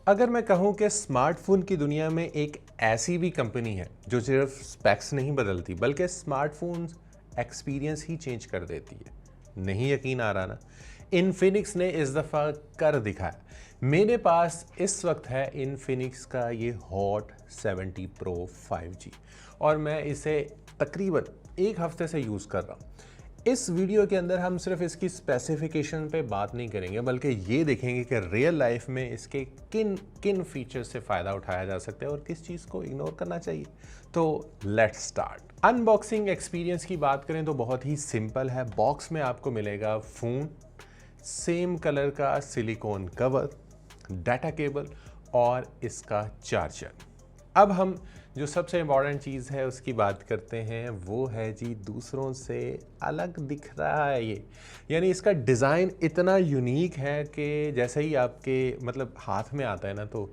अगर मैं कहूँ कि स्मार्टफ़ोन की दुनिया में एक ऐसी भी कंपनी है जो सिर्फ स्पेक्स नहीं बदलती बल्कि स्मार्टफोन एक्सपीरियंस ही चेंज कर देती है, नहीं यकीन आ रहा ना? इन्फिनिक्स ने इस दफ़ा कर दिखाया। मेरे पास इस वक्त है इन्फिनिक्स का ये हॉट 70 प्रो 5G और मैं इसे तकरीबन एक हफ्ते से यूज़ कर रहा हूँ। इस वीडियो के अंदर हम सिर्फ इसकी स्पेसिफिकेशन पे बात नहीं करेंगे बल्कि ये देखेंगे कि रियल लाइफ में इसके किन किन फीचर्स से फ़ायदा उठाया जा सकता है और किस चीज़ को इग्नोर करना चाहिए। तो लेट्स स्टार्ट। अनबॉक्सिंग एक्सपीरियंस की बात करें तो बहुत ही सिंपल है। बॉक्स में आपको मिलेगा फ़ोन, सेम कलर का सिलिकॉन कवर, डाटा केबल और इसका चार्जर। अब हम जो सबसे इम्पॉर्टेंट चीज़ है उसकी बात करते हैं, वो है जी दूसरों से अलग दिख रहा है ये। यानी इसका डिज़ाइन इतना यूनिक है कि जैसे ही आपके मतलब हाथ में आता है ना तो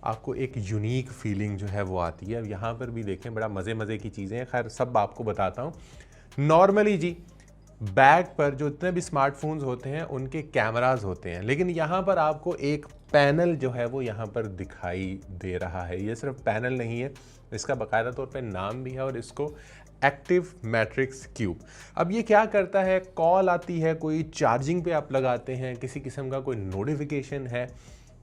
आपको एक यूनिक फीलिंग जो है वो आती है। अब यहाँ पर भी देखें, बड़ा मज़े की चीज़ें हैं, खैर सब आपको बताता हूँ। नॉर्मली जी बैग पर जो इतने भी स्मार्टफोन्स होते हैं उनके कैमरास होते हैं, लेकिन यहाँ पर आपको एक पैनल जो है वो यहाँ पर दिखाई दे रहा है। ये सिर्फ पैनल नहीं है, इसका बाकायदा तौर पे नाम भी है और इसको एक्टिव मैट्रिक्स क्यूब। अब ये क्या करता है, कॉल आती है, कोई चार्जिंग पे आप लगाते हैं, किसी किस्म का कोई नोटिफिकेशन है,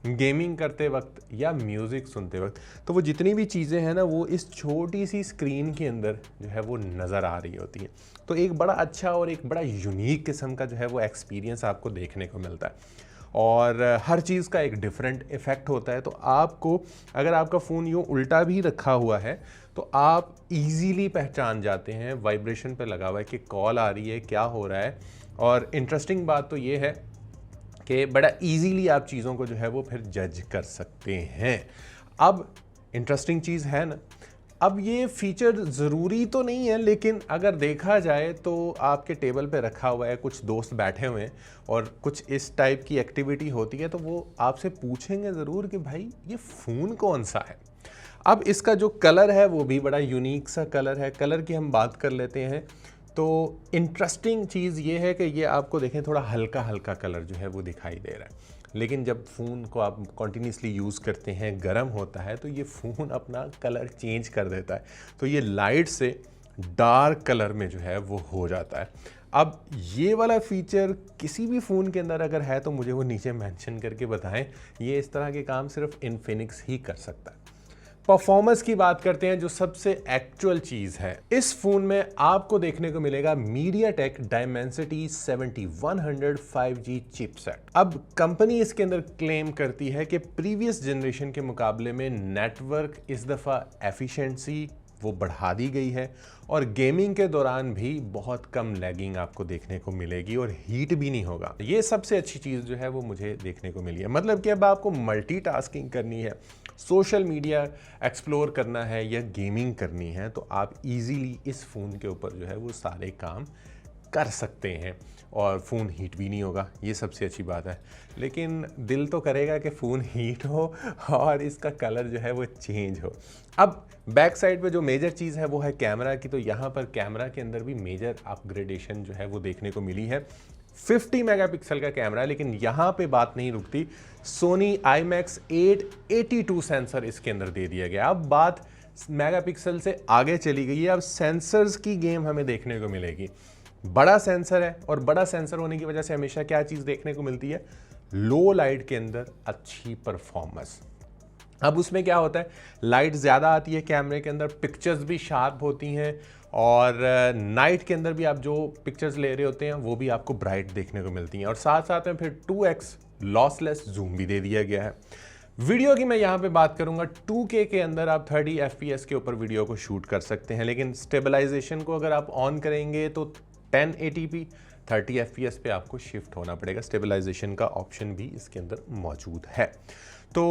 गेमिंग करते वक्त या म्यूज़िक सुनते वक्त, तो वो जितनी भी चीज़ें हैं ना वो इस छोटी सी स्क्रीन के अंदर जो है वो नज़र आ रही होती हैं। तो एक बड़ा अच्छा और एक बड़ा यूनिक किस्म का जो है वो एक्सपीरियंस आपको देखने को मिलता है और हर चीज़ का एक डिफरेंट इफ़ेक्ट होता है। तो आपको अगर आपका फ़ोन यूँ उल्टा भी रखा हुआ है तो आप इजीली पहचान जाते हैं, वाइब्रेशन पे लगा हुआ है कि कॉल आ रही है, क्या हो रहा है। और इंटरेस्टिंग बात तो ये है कि बड़ा इजीली आप चीज़ों को जो है वो फिर जज कर सकते हैं। अब इंटरेस्टिंग चीज़ है ना, अब ये फीचर ज़रूरी तो नहीं है, लेकिन अगर देखा जाए तो आपके टेबल पे रखा हुआ है, कुछ दोस्त बैठे हुए हैं और कुछ इस टाइप की एक्टिविटी होती है तो वो आपसे पूछेंगे ज़रूर कि भाई ये फ़ोन कौन सा है। अब इसका जो कलर है वो भी बड़ा यूनिक सा कलर है। कलर की हम बात कर लेते हैं तो इंटरेस्टिंग चीज़ ये है कि ये आपको देखें थोड़ा हल्का हल्का कलर जो है वो दिखाई दे रहा है, लेकिन जब फ़ोन को आप कॉन्टीन्यूसली यूज़ करते हैं, गर्म होता है तो ये फ़ोन अपना कलर चेंज कर देता है। तो ये लाइट से डार्क कलर में जो है वो हो जाता है। अब ये वाला फीचर किसी भी फ़ोन के अंदर अगर है तो मुझे वो नीचे मेंशन करके बताएं। ये इस तरह के काम सिर्फ इन्फिनिक्स ही कर सकता है। परफॉर्मेंस की बात करते हैं, जो सबसे एक्चुअल चीज़ है इस फ़ोन में आपको देखने को मिलेगा MediaTek Dimensity 7100 5G चिपसेट। अब कंपनी इसके अंदर क्लेम करती है कि प्रीवियस जनरेशन के मुकाबले में नेटवर्क इस दफ़ा एफिशिएंसी वो बढ़ा दी गई है और गेमिंग के दौरान भी बहुत कम लैगिंग आपको देखने को मिलेगी और हीट भी नहीं होगा। ये सबसे अच्छी चीज़ जो है वो मुझे देखने को मिली है। मतलब कि अब आपको मल्टीटास्किंग करनी है, सोशल मीडिया एक्सप्लोर करना है या गेमिंग करनी है तो आप इजीली इस फ़ोन के ऊपर जो है वो सारे काम कर सकते हैं और फ़ोन हीट भी नहीं होगा। ये सबसे अच्छी बात है। लेकिन दिल तो करेगा कि फ़ोन हीट हो और इसका कलर जो है वो चेंज हो। अब बैक साइड पे जो मेजर चीज़ है वो है कैमरा की। तो यहाँ पर कैमरा के अंदर भी मेजर अपग्रेडेशन जो है वो देखने को मिली है। 50 मेगापिक्सल का कैमरा है, लेकिन यहाँ पे बात नहीं रुकती। सोनी IMAX 882 सेंसर इसके अंदर दे दिया गया। अब बात मेगापिक्सल से आगे चली गई है। अब सेंसर्स की गेम हमें देखने को मिलेगी। बड़ा सेंसर है और बड़ा सेंसर होने की वजह से हमेशा क्या चीज़ देखने को मिलती है, लो लाइट के अंदर अच्छी परफॉर्मेंस। अब उसमें क्या होता है, लाइट ज़्यादा आती है कैमरे के अंदर, पिक्चर्स भी शार्प होती हैं और नाइट के अंदर भी आप जो पिक्चर्स ले रहे होते हैं वो भी आपको ब्राइट देखने को मिलती हैं और साथ साथ में फिर 2x लॉसलेस जूम भी दे दिया गया है। वीडियो की मैं यहाँ पे बात करूँगा, 2K के अंदर आप 30 FPS के ऊपर वीडियो को शूट कर सकते हैं, लेकिन स्टेबलाइजेशन को अगर आप ऑन करेंगे तो 1080p 30 FPS पे आपको शिफ्ट होना पड़ेगा। स्टेबलाइजेशन का ऑप्शन भी इसके अंदर मौजूद है। तो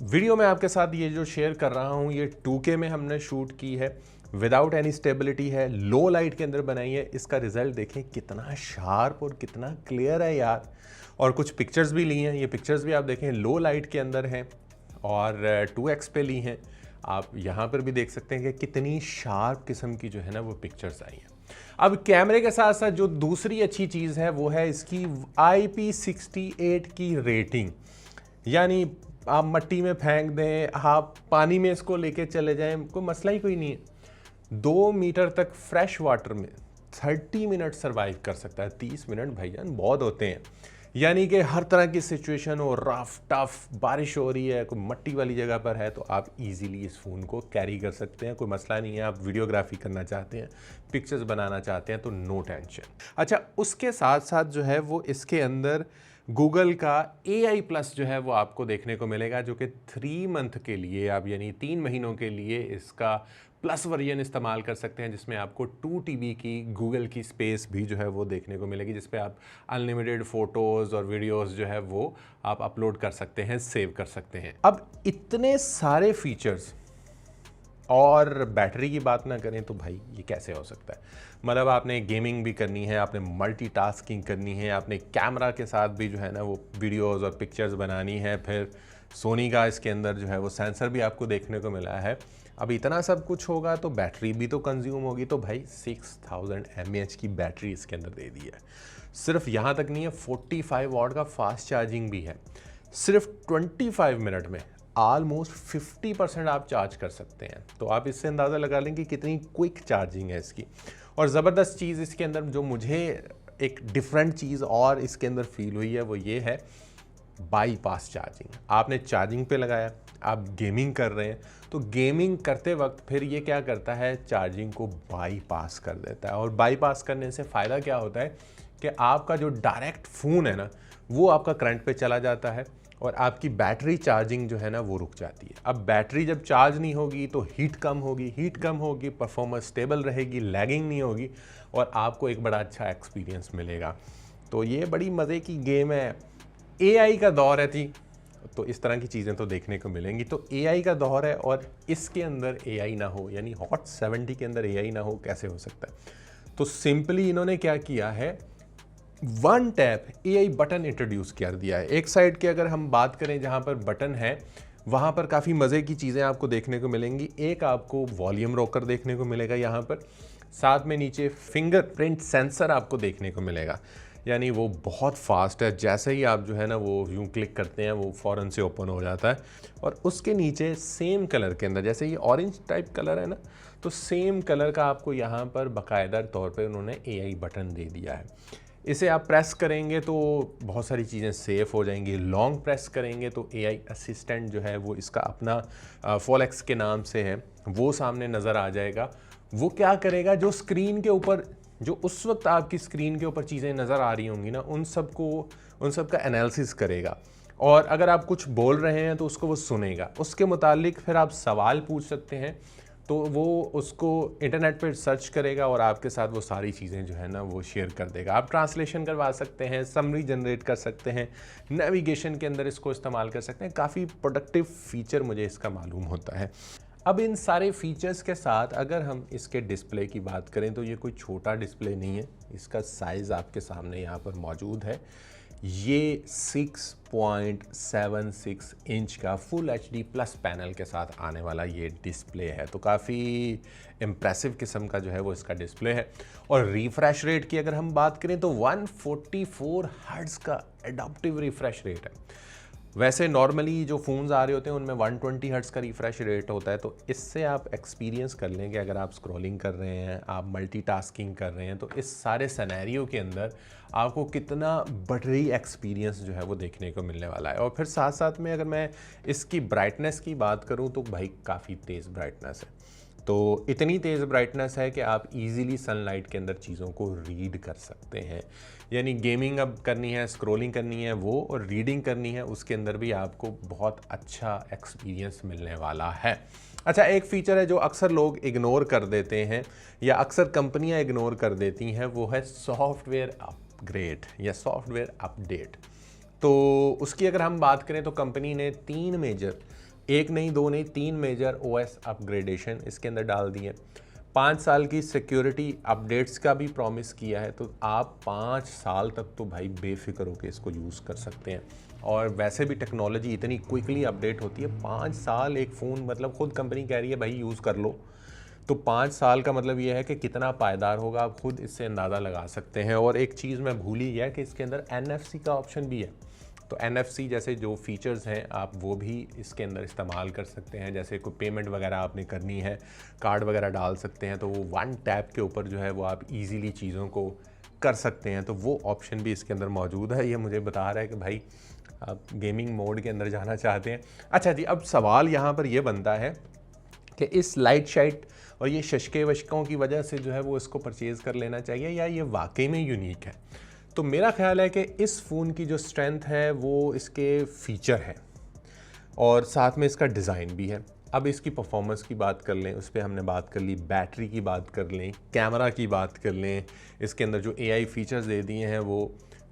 वीडियो में आपके साथ ये जो शेयर कर रहा हूँ ये 2K में हमने शूट की है, विदाउट एनी स्टेबिलिटी है, लो लाइट के अंदर बनाई है। इसका रिजल्ट देखें कितना शार्प और कितना क्लियर है यार। और कुछ पिक्चर्स भी ली हैं, ये पिक्चर्स भी आप देखें लो लाइट के अंदर हैं और 2x पे ली हैं। आप यहाँ पर भी देख सकते हैं कि कितनी शार्प किस्म की जो है ना वो पिक्चर्स आई हैं। अब कैमरे के साथ साथ जो दूसरी अच्छी चीज़ है वो है इसकी IP68 की रेटिंग। यानी आप मट्टी में फेंक दें, आप पानी में इसको लेके चले जाएं, कोई मसला ही कोई नहीं है। 2 मीटर तक फ्रेश वाटर में 30 मिनट सर्वाइव कर सकता है। 30 मिनट भाईजान बहुत होते हैं। यानी कि हर तरह की सिचुएशन हो, रफ टफ, बारिश हो रही है, कोई मट्टी वाली जगह पर है, तो आप इजीली इस फ़ोन को कैरी कर सकते हैं, कोई मसला नहीं है। आप वीडियोग्राफी करना चाहते हैं, पिक्चर्स बनाना चाहते हैं, तो नो टेंशन। अच्छा, उसके साथ साथ जो है वो इसके अंदर गूगल का AI प्लस जो है वो आपको देखने को मिलेगा, जो कि 3 मंथ के लिए आप, यानी 3 महीनों के लिए इसका प्लस वर्जन इस्तेमाल कर सकते हैं, जिसमें आपको 2 TB की गूगल की स्पेस भी जो है वो देखने को मिलेगी, जिस पे आप अनलिमिटेड फ़ोटोज़ और वीडियोज़ जो है वो आप अपलोड कर सकते हैं, सेव कर सकते हैं। अब इतने सारे फीचर्स और बैटरी की बात ना करें तो भाई ये कैसे हो सकता है। मतलब आपने गेमिंग भी करनी है, आपने मल्टीटास्किंग करनी है, आपने कैमरा के साथ भी जो है ना वो वीडियोस और पिक्चर्स बनानी है, फिर सोनी का इसके अंदर जो है वो सेंसर भी आपको देखने को मिला है। अब इतना सब कुछ होगा तो बैटरी भी तो कंज्यूम होगी, तो भाई 6000 mAh की बैटरी इसके अंदर दे दी है। सिर्फ यहाँ तक नहीं है, 45 वॉट का फास्ट चार्जिंग भी है। सिर्फ 25 मिनट में ऑलमोस्ट 50% आप चार्ज कर सकते हैं। तो आप इससे अंदाज़ा लगा लें कि कितनी क्विक चार्जिंग है इसकी। और ज़बरदस्त चीज़ इसके अंदर जो मुझे एक डिफरेंट चीज़ और इसके अंदर फील हुई है वो ये है बाईपास चार्जिंग। आपने चार्जिंग पे लगाया, आप गेमिंग कर रहे हैं, तो गेमिंग करते वक्त फिर ये क्या करता है, चार्जिंग को बाईपास कर देता है। और बाईपास करने से फ़ायदा क्या होता है कि आपका जो डायरेक्ट फ़ोन है ना वो आपका करंट पे चला जाता है और आपकी बैटरी चार्जिंग जो है ना वो रुक जाती है। अब बैटरी जब चार्ज नहीं होगी तो हीट कम होगी, परफॉर्मेंस स्टेबल रहेगी, लैगिंग नहीं होगी और आपको एक बड़ा अच्छा एक्सपीरियंस मिलेगा। तो ये बड़ी मज़े की गेम है। AI का दौर है थी, तो इस तरह की चीज़ें तो देखने को मिलेंगी। तो AI का दौर है और इसके अंदर AI ना हो, यानी हॉट 70 के अंदर AI ना हो, कैसे हो सकता है। तो सिंपली इन्होंने क्या किया है, one tap AI button introduce कर दिया है। एक साइड की अगर हम बात करें जहाँ पर बटन है, वहाँ पर काफ़ी मज़े की चीज़ें आपको देखने को मिलेंगी। एक आपको वॉल्यूम रोकर देखने को मिलेगा यहाँ पर, साथ में नीचे फिंगरप्रिंट सेंसर आपको देखने को मिलेगा, यानी वो बहुत फास्ट है। जैसे ही आप जो है ना वो यूँ क्लिक करते हैं वो फ़ौरन से ओपन हो जाता है। और उसके नीचे सेम कलर के अंदर, जैसे ये ऑरेंज टाइप कलर है ना, तो सेम कलर का आपको यहाँ पर बाकायदा तौर पर उन्होंने AI बटन दे दिया है। इसे आप प्रेस करेंगे तो बहुत सारी चीज़ें सेफ हो जाएंगी। लॉन्ग प्रेस करेंगे तो AI असिस्टेंट जो है वो इसका अपना फॉलेक्स के नाम से है, वो सामने नज़र आ जाएगा। वो क्या करेगा, जो स्क्रीन के ऊपर, जो उस वक्त आपकी स्क्रीन के ऊपर चीज़ें नज़र आ रही होंगी ना, उन सब का एनालिसिस करेगा। और अगर आप कुछ बोल रहे हैं तो उसको वो सुनेगा, उसके मुतालिक फिर आप सवाल पूछ सकते हैं, तो वो उसको इंटरनेट पर सर्च करेगा और आपके साथ वो सारी चीज़ें जो है ना वो शेयर कर देगा। आप ट्रांसलेशन करवा सकते हैं, समरी जनरेट कर सकते हैं, नेविगेशन के अंदर इसको इस्तेमाल कर सकते हैं। काफ़ी प्रोडक्टिव फ़ीचर मुझे इसका मालूम होता है। अब इन सारे फीचर्स के साथ अगर हम इसके डिस्प्ले की बात करें तो ये कोई छोटा डिस्प्ले नहीं है। इसका साइज़ आपके सामने यहाँ पर मौजूद है। ये 6.76 इंच का फुल HD प्लस पैनल के साथ आने वाला ये डिस्प्ले है, तो काफ़ी इम्प्रेसिव किस्म का जो है वो इसका डिस्प्ले है। और रिफ़्रेश रेट की अगर हम बात करें तो 144 हर्ट्ज़ का एडाप्टिव रिफ़्रेश रेट है। वैसे नॉर्मली जो फ़ोन्स आ रहे होते हैं उनमें 120 हर्ट्ज़ का रिफ़्रेश रेट होता है, तो इससे आप एक्सपीरियंस कर लें कि अगर आप स्क्रॉलिंग कर रहे हैं, आप मल्टीटास्किंग कर रहे हैं, तो इस सारे सिनेरियो के अंदर आपको कितना बटरी एक्सपीरियंस जो है वो देखने को मिलने वाला है। और फिर साथ साथ में अगर मैं इसकी ब्राइटनेस की बात करूँ तो भाई काफ़ी तेज़ ब्राइटनेस है। तो इतनी तेज़ ब्राइटनेस है कि आप इजीली सनलाइट के अंदर चीज़ों को रीड कर सकते हैं। यानी गेमिंग अब करनी है, स्क्रॉलिंग करनी है वो, और रीडिंग करनी है, उसके अंदर भी आपको बहुत अच्छा एक्सपीरियंस मिलने वाला है। अच्छा, एक फ़ीचर है जो अक्सर लोग इग्नोर कर देते हैं या अक्सर कंपनियां इग्नोर कर देती हैं, वो है सॉफ्टवेयर अपग्रेड या सॉफ्टवेयर अपडेट। तो उसकी अगर हम बात करें तो कंपनी ने 3 मेजर, एक नहीं दो नहीं 3 मेजर OS अपग्रेडेशन इसके अंदर डाल दिए। 5 साल की सिक्योरिटी अपडेट्स का भी प्रॉमिस किया है, तो आप 5 साल तक तो भाई बेफिक्र होकर इसको यूज़ कर सकते हैं। और वैसे भी टेक्नोलॉजी इतनी क्विकली अपडेट होती है, 5 साल एक फ़ोन, मतलब खुद कंपनी कह रही है भाई यूज़ कर लो, तो 5 साल का मतलब ये है कि कितना पायदार होगा, आप खुद इससे अंदाज़ा लगा सकते हैं। और एक चीज़ मैं भूल ही गया कि इसके अंदर NFC का ऑप्शन भी है, तो NFC जैसे जो फीचर्स हैं आप वो भी इसके अंदर इस्तेमाल कर सकते हैं। जैसे कोई पेमेंट वगैरह आपने करनी है, कार्ड वगैरह डाल सकते हैं, तो वो वन टैप के ऊपर जो है वो आप इजीली चीज़ों को कर सकते हैं। तो वो ऑप्शन भी इसके अंदर मौजूद है। ये मुझे बता रहा है कि भाई आप गेमिंग मोड के अंदर जाना चाहते हैं। अच्छा जी, अब सवाल यहाँ पर ये बनता है कि इस लाइट शाइट और ये शशके वशकों की वजह से जो है वो इसको परचेज़ कर लेना चाहिए या ये वाकई में यूनिक है। तो मेरा ख्याल है कि इस फ़ोन की जो स्ट्रेंथ है वो इसके फ़ीचर हैं और साथ में इसका डिज़ाइन भी है। अब इसकी परफॉर्मेंस की बात कर लें, उस पर हमने बात कर ली, बैटरी की बात कर लें, कैमरा की बात कर लें, इसके अंदर जो AI फीचर्स दे दिए हैं वो,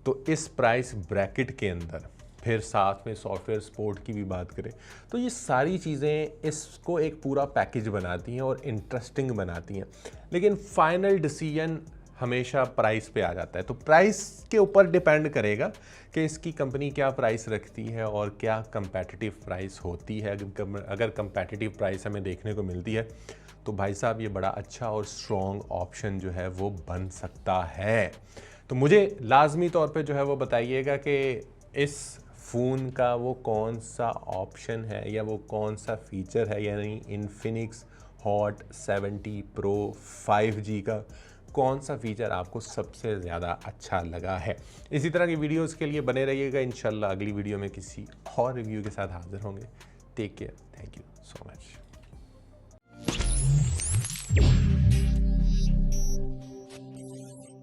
तो इस प्राइस ब्रैकेट के अंदर फिर साथ में सॉफ्टवेयर सपोर्ट की भी बात करें तो ये सारी चीज़ें इसको एक पूरा पैकेज बनाती हैं और इंटरेस्टिंग बनाती हैं। लेकिन फाइनल डिसीजन हमेशा प्राइस पे आ जाता है। तो प्राइस के ऊपर डिपेंड करेगा कि इसकी कंपनी क्या प्राइस रखती है और क्या कंपेटिटिव प्राइस होती है। अगर कंपेटिटिव प्राइस हमें देखने को मिलती है तो भाई साहब ये बड़ा अच्छा और स्ट्रॉन्ग ऑप्शन जो है वो बन सकता है। तो मुझे लाजमी तौर पे जो है वो बताइएगा कि इस फ़ोन का वो कौन सा ऑप्शन है या वो कौन सा फ़ीचर है, यानी इन्फिनिक्स हॉट 70 प्रो 5G का कौन सा फ़ीचर आपको सबसे ज़्यादा अच्छा लगा है। इसी तरह की वीडियोस के लिए बने रहिएगा। इंशाल्लाह अगली वीडियो में किसी और रिव्यू के साथ हाजिर होंगे। Take care, thank you so much.